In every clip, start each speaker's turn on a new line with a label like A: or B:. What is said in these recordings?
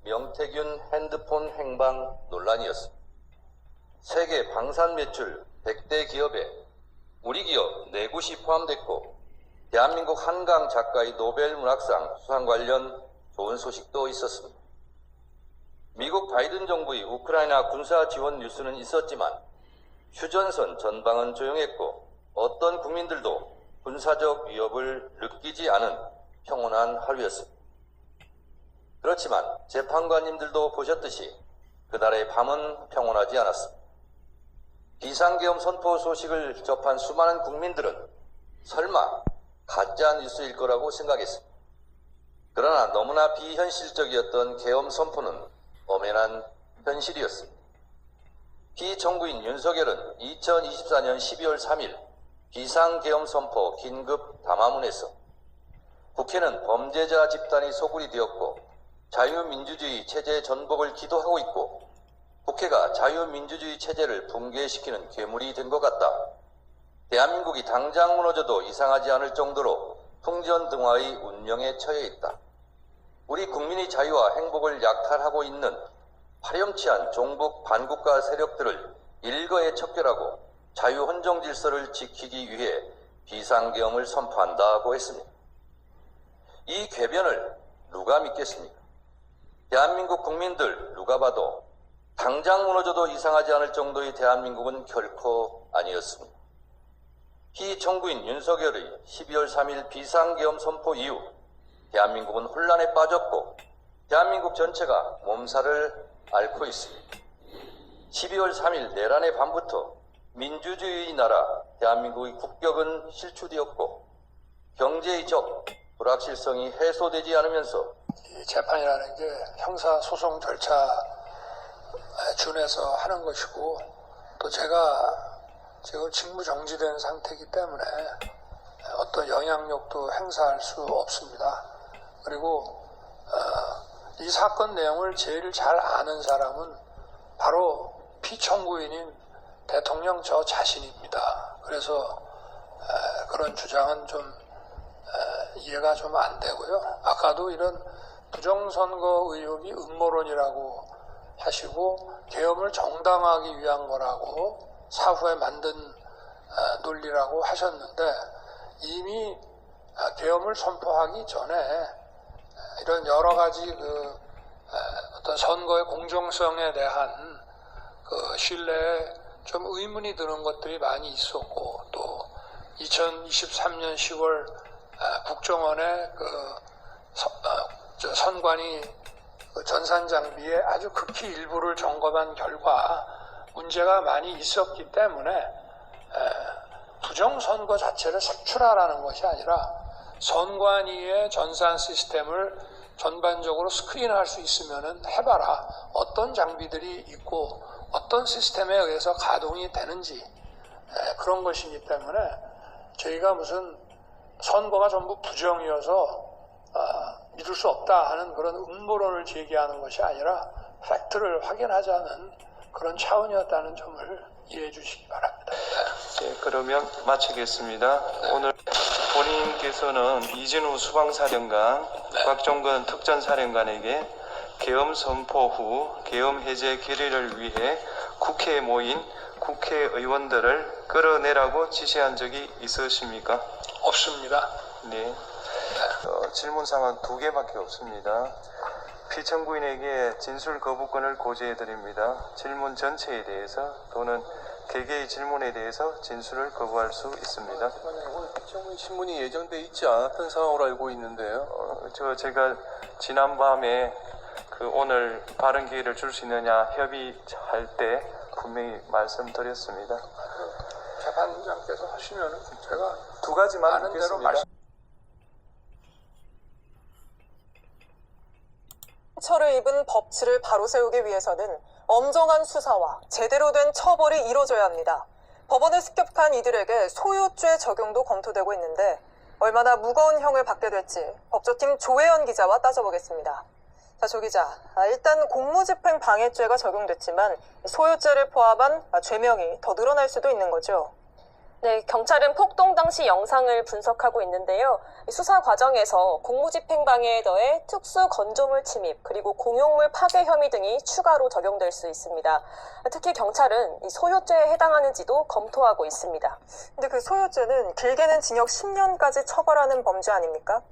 A: 명태균 핸드폰 행방 논란이었습니다. 세계 방산 매출 100대 기업에 우리 기업 4곳이 포함됐고 대한민국 한강 작가의 노벨 문학상 수상 관련 좋은 소식도 있었습니다. 미국 바이든 정부의 우크라이나 군사 지원 뉴스는 있었지만 휴전선 전방은 조용했고 어떤 국민들도 군사적 위협을 느끼지 않은 평온한 하루였습니다. 그렇지만 재판관님들도 보셨듯이 그날의 밤은 평온하지 않았습니다. 비상계엄 선포 소식을 접한 수많은 국민들은 설마 가짜 뉴스일 거라고 생각했습니다. 그러나 너무나 비현실적이었던 계엄 선포는 엄연한 현실이었습니다. 피청구인 윤석열은 2024년 12월 3일 비상계엄 선포 긴급 담화문에서 국회는 범죄자 집단이 소굴이 되었고 자유민주주의 체제 전복을 기도하고 있고 국회가 자유민주주의 체제를 붕괴시키는 괴물이 된 것 같다. 대한민국이 당장 무너져도 이상하지 않을 정도로 풍전등화의 운명에 처해 있다. 우리 국민의 자유와 행복을 약탈하고 있는 파렴치한 종북 반국가 세력들을 일거에 척결하고 자유헌정 질서를 지키기 위해 비상계엄을 선포한다고 했습니다. 이 궤변을 누가 믿겠습니까? 대한민국 국민들 누가 봐도 당장 무너져도 이상하지 않을 정도의 대한민국은 결코 아니었습니다. 피청구인 윤석열의 12월 3일 비상계엄 선포 이후 대한민국은 혼란에 빠졌고 대한민국 전체가 몸살을 앓고 있습니다. 12월 3일 내란의 밤부터 민주주의의 나라 대한민국의 국격은 실추되었고 경제의 적, 불확실성이 해소되지 않으면서
B: 이 재판이라는 게 형사소송 절차에 준해서 하는 것이고 또 제가 지금 직무 정지된 상태이기 때문에 어떤 영향력도 행사할 수 없습니다. 그리고 이 사건 내용을 제일 잘 아는 사람은 바로 피청구인인 대통령 저 자신입니다. 그래서 그런 주장은 좀 이해가 좀 안 되고요. 아까도 이런 부정선거 의혹이 음모론이라고 하시고 계엄을 정당화하기 위한 거라고 사후에 만든 논리라고 하셨는데 이미 계엄을 선포하기 전에 이런 여러 가지 어떤 선거의 공정성에 대한 신뢰에 좀 의문이 드는 것들이 많이 있었고 또 2023년 10월 국정원의 선관위 전산 장비의 아주 극히 일부를 점검한 결과 문제가 많이 있었기 때문에 부정선거 자체를 색출하라는 것이 아니라 선관위의 전산 시스템을 전반적으로 스크린할 수 있으면 해봐라. 어떤 장비들이 있고 어떤 시스템에 의해서 가동이 되는지 그런 것이기 때문에 저희가 무슨 선거가 전부 부정이어서 믿을 수 없다 하는 그런 음모론을 제기하는 것이 아니라 팩트를 확인하자는 그런 차원이었다는 점을 이해해 주시기 바랍니다.
C: 네, 그러면 마치겠습니다. 네. 오늘 본인께서는 이진우 수방사령관, 네. 곽종근 특전사령관에게 계엄 선포 후 계엄 해제 결의를 위해 국회에 모인 국회의원들을 끌어내라고 지시한 적이 있으십니까?
B: 없습니다.
C: 네. 질문사항은 2개밖에 없습니다. 피청구인에게 진술 거부권을 고지해드립니다. 질문 전체에 대해서 또는 개개의 질문에 대해서 진술을 거부할 수 있습니다.
D: 오늘 피청구인 신문이 예정돼 있지 않았던 상황으로 알고 있는데요.
C: 제가 지난밤에 오늘 발언 기회를 줄 수 있느냐 협의할 때 분명히 말씀드렸습니다.
B: 재판장께서 하시면 제가
D: 2가지만 묻겠습니다.
E: 상처를 입은 법치를 바로 세우기 위해서는 엄정한 수사와 제대로 된 처벌이 이뤄져야 합니다. 법원을 습격한 이들에게 소유죄 적용도 검토되고 있는데 얼마나 무거운 형을 받게 될지 법조팀 조혜연 기자와 따져보겠습니다. 자, 조 기자, 일단 공무집행 방해죄가 적용됐지만 소유죄를 포함한 죄명이 더 늘어날 수도 있는 거죠?
F: 네, 경찰은 폭동 당시 영상을 분석하고 있는데요. 수사 과정에서 공무집행방해에 더해 특수 건조물 침입 그리고 공용물 파괴 혐의 등이 추가로 적용될 수 있습니다. 특히 경찰은 이 소요죄에 해당하는지도 검토하고 있습니다.
E: 근데 그 소요죄는 길게는 징역 10년까지 처벌하는 범죄 아닙니까?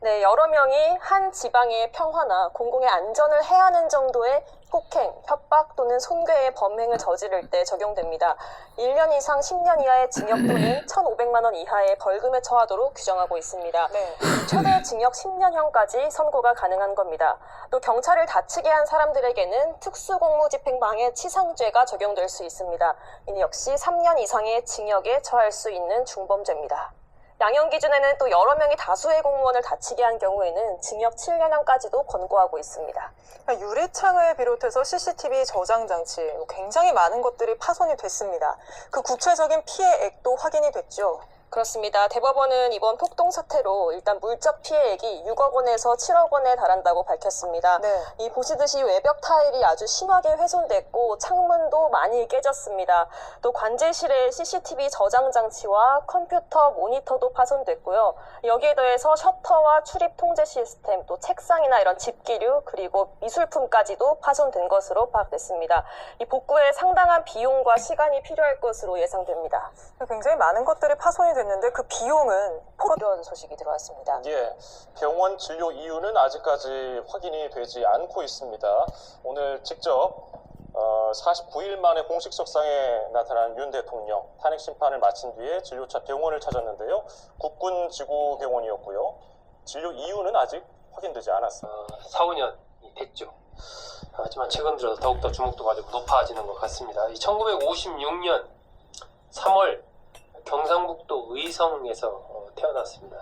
F: 네, 여러 명이 한 지방의 평화나 공공의 안전을 해하는 정도의 폭행, 협박 또는 손괴의 범행을 저지를 때 적용됩니다. 1년 이상 10년 이하의 징역 또는 1,500만 원 이하의 벌금에 처하도록 규정하고 있습니다.
E: 네.
F: 최대 징역 10년형까지 선고가 가능한 겁니다. 또 경찰을 다치게 한 사람들에게는 특수공무집행방해 치상죄가 적용될 수 있습니다. 이는 역시 3년 이상의 징역에 처할 수 있는 중범죄입니다. 양형 기준에는 또 여러 명이 다수의 공무원을 다치게 한 경우에는 징역 7년형까지도 권고하고 있습니다.
E: 유리창을 비롯해서 CCTV 저장 장치 굉장히 많은 것들이 파손이 됐습니다. 그 구체적인 피해액도 확인이 됐죠.
F: 그렇습니다. 대법원은 이번 폭동 사태로 일단 물적 피해액이 6억 원에서 7억 원에 달한다고 밝혔습니다.
E: 네.
F: 이 보시듯이 외벽 타일이 아주 심하게 훼손됐고 창문도 많이 깨졌습니다. 또 관제실의 CCTV 저장 장치와 컴퓨터 모니터도 파손됐고요. 여기에 더해서 셔터와 출입 통제 시스템, 또 책상이나 이런 집기류 그리고 미술품까지도 파손된 것으로 파악됐습니다. 이 복구에 상당한 비용과 시간이 필요할 것으로 예상됩니다.
E: 굉장히 많은 것들이 파손이 됐는데 그 비용은
F: 이런 소식이 들어왔습니다.
G: 예, 병원 진료 이유는 아직까지 확인이 되지 않고 있습니다. 오늘 직접 49일 만에 공식 석상에 나타난 윤 대통령 탄핵 심판을 마친 뒤에 진료차 병원을 찾았는데요. 국군지구병원이었고요. 진료 이유는 아직 확인되지 않았습니다.
H: 4, 5년이 됐죠. 하지만 최근 들어서 더욱더 주목도가 좀 높아지는 것 같습니다. 1956년 3월 경상북도 의성에서 태어났습니다.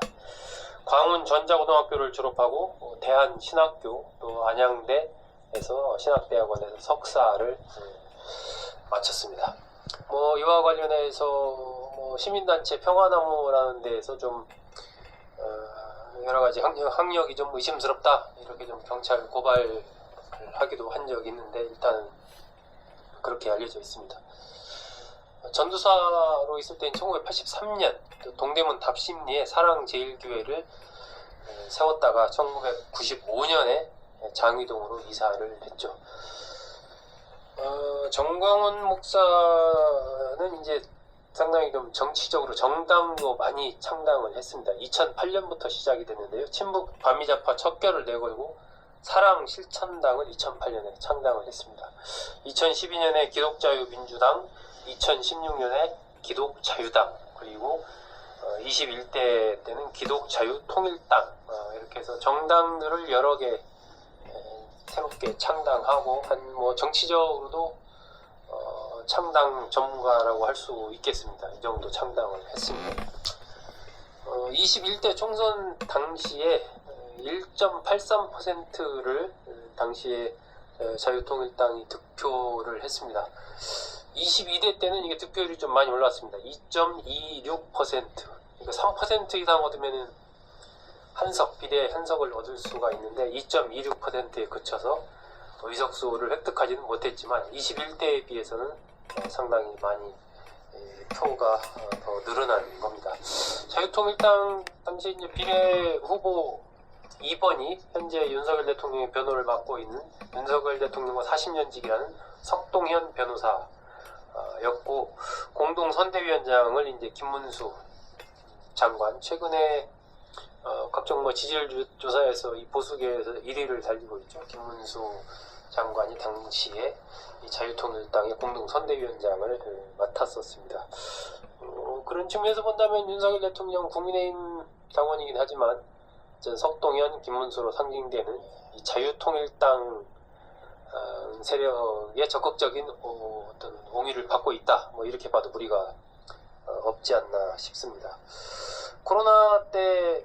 H: 광운 전자고등학교를 졸업하고 대한신학교 또 안양대에서 신학대학원에서 석사를 마쳤습니다. 이와 관련해서 시민단체 평화나무라는 데에서 좀 여러 가지 학력이 좀 의심스럽다 이렇게 좀 경찰 고발을 하기도 한 적이 있는데 일단은 그렇게 알려져 있습니다. 전도사로 있을 때인 1983년 동대문 답심리에 사랑제일교회를 세웠다가 1995년에 장위동으로 이사를 했죠. 정광훈 목사는 이제 상당히 좀 정치적으로 정당도 많이 창당을 했습니다. 2008년부터 시작이 됐는데요. 친북 반미자파 척결을 내걸고 사랑실천당을 2008년에 창당을 했습니다. 2012년에 기독자유민주당, 2016년에 기독자유당, 그리고 21대 때는 기독자유통일당, 이렇게 해서 정당들을 여러 개 새롭게 창당하고 정치적으로도 창당 전문가라고 할 수 있겠습니다. 이 정도 창당을 했습니다. 21대 총선 당시에 1.83%를 당시에 자유통일당이 득표를 했습니다. 22대 때는 이게 득표율이 좀 많이 올랐습니다. 2.26%. 그러니까 3% 이상 얻으면 비례 한석을 얻을 수가 있는데 2.26%에 그쳐서 의석수를 획득하지는 못했지만 21대에 비해서는 상당히 많이 표가 더 늘어난 겁니다. 자유통일당 당시 이제 비례 후보 2번이 현재 윤석열 대통령의 변호를 맡고 있는 윤석열 대통령과 40년직이라는 석동현 변호사였고 공동선대위원장을 이제 김문수 장관, 최근에 각종 지지율 조사에서 이 보수계에서 1위를 달리고 있죠. 김문수 장관이 당시에 이 자유통일당의 공동선대위원장을 맡았었습니다. 그런 측면에서 본다면 윤석열 대통령 국민의힘 당원이긴 하지만 석동현, 김문수로 상징되는 이 자유통일당 세력의 적극적인 어떤 옹의를 받고 있다. 이렇게 봐도 무리가 없지 않나 싶습니다. 코로나 때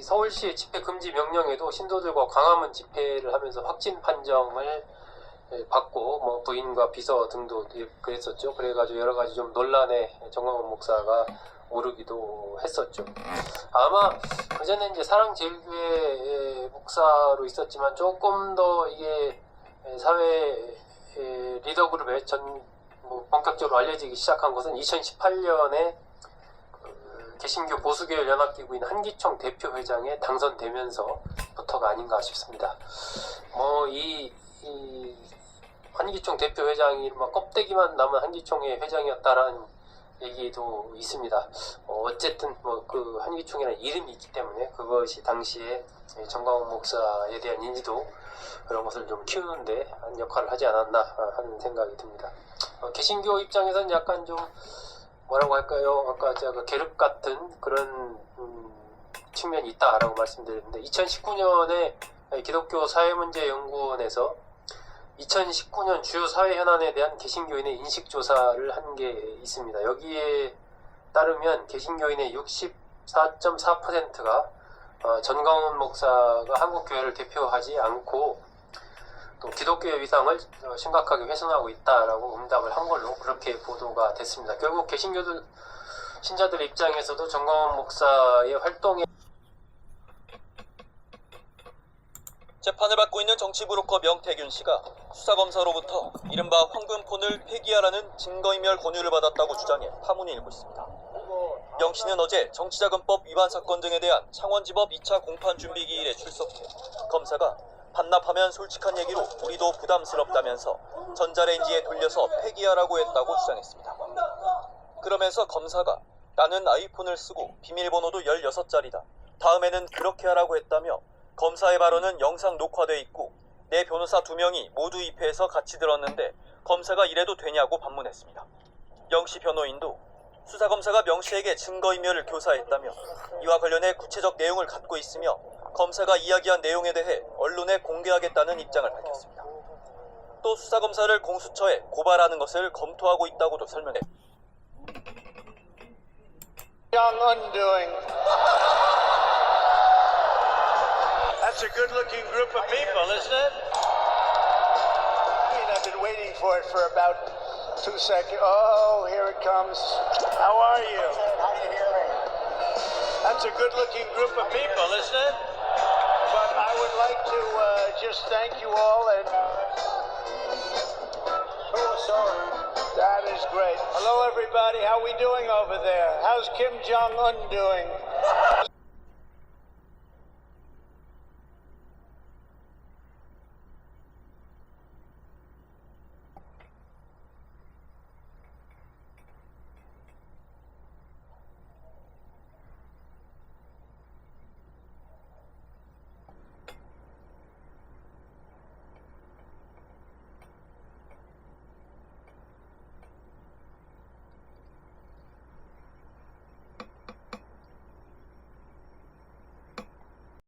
H: 이 서울시 집회 금지 명령에도 신도들과 광화문 집회를 하면서 확진 판정을 받고 부인과 비서 등도 그랬었죠. 그래가지고 여러 가지 좀 논란에 정광훈 목사가 오르기도 했었죠. 아마 그전에 이제 사랑제일교회 목사로 있었지만 조금 더 이게 사회 리더 그룹에 본격적으로 알려지기 시작한 것은 2018년에 개신교 보수계열 연합기구인 한기총 대표회장에 당선되면서부터가 아닌가 싶습니다. 이 한기총 대표회장이 막 껍데기만 남은 한기총의 회장이었다라는 얘기도 있습니다. 어쨌든 그 한기총이라는 이름이 있기 때문에 그것이 당시에 정광훈 목사에 대한 인지도 그런 것을 좀 키우는데 한 역할을 하지 않았나 하는 생각이 듭니다. 개신교 입장에서는 약간 좀 뭐라고 할까요? 아까 제가 계륵 같은 그런 측면이 있다라고 말씀드렸는데 2019년에 기독교 사회문제연구원에서 2019년 주요 사회 현안에 대한 개신교인의 인식조사를 한 게 있습니다. 여기에 따르면 개신교인의 64.4%가 전광훈 목사가 한국교회를 대표하지 않고 또 기독교의 위상을 심각하게 훼손하고 있다라고 응답을 한 걸로 그렇게 보도가 됐습니다. 결국 개신교들 신자들 입장에서도 전광훈 목사의 활동에
I: 재판을 받고 있는 정치브로커 명태균 씨가 수사검사로부터 이른바 황금폰을 폐기하라는 증거인멸 권유를 받았다고 주장해 파문이 일고 있습니다. 명 씨는 어제 정치자금법 위반 사건 등에 대한 창원지법 2차 공판준비기일에 출석해 검사가 반납하면 솔직한 얘기로 우리도 부담스럽다면서 전자레인지에 돌려서 폐기하라고 했다고 주장했습니다. 그러면서 검사가 나는 아이폰을 쓰고 비밀번호도 16자리다. 다음에는 그렇게 하라고 했다며 검사의 발언은 영상 녹화돼 있고 내 변호사 2명이 모두 입회해서 같이 들었는데 검사가 이래도 되냐고 반문했습니다. 영씨 변호인도 수사검사가 명씨에게 증거인멸을 교사했다며 이와 관련해 구체적 내용을 갖고 있으며 검사가 이야기한 내용에 대해 언론에 공개하겠다는 입장을 밝혔습니다. 또 수사검사를 공수처에 고발하는 것을 검토하고 있다고도 설명해
J: That's a good-looking group of people, isn't it? I've been waiting for it for about 2 seconds. Oh, here it comes. How are you? How do you hear me? That's a good-looking group of people, isn't it? But I would like to just thank you all and... Oh, sorry. That is great. Hello, everybody. How we doing over there? How's Kim Jong-un doing?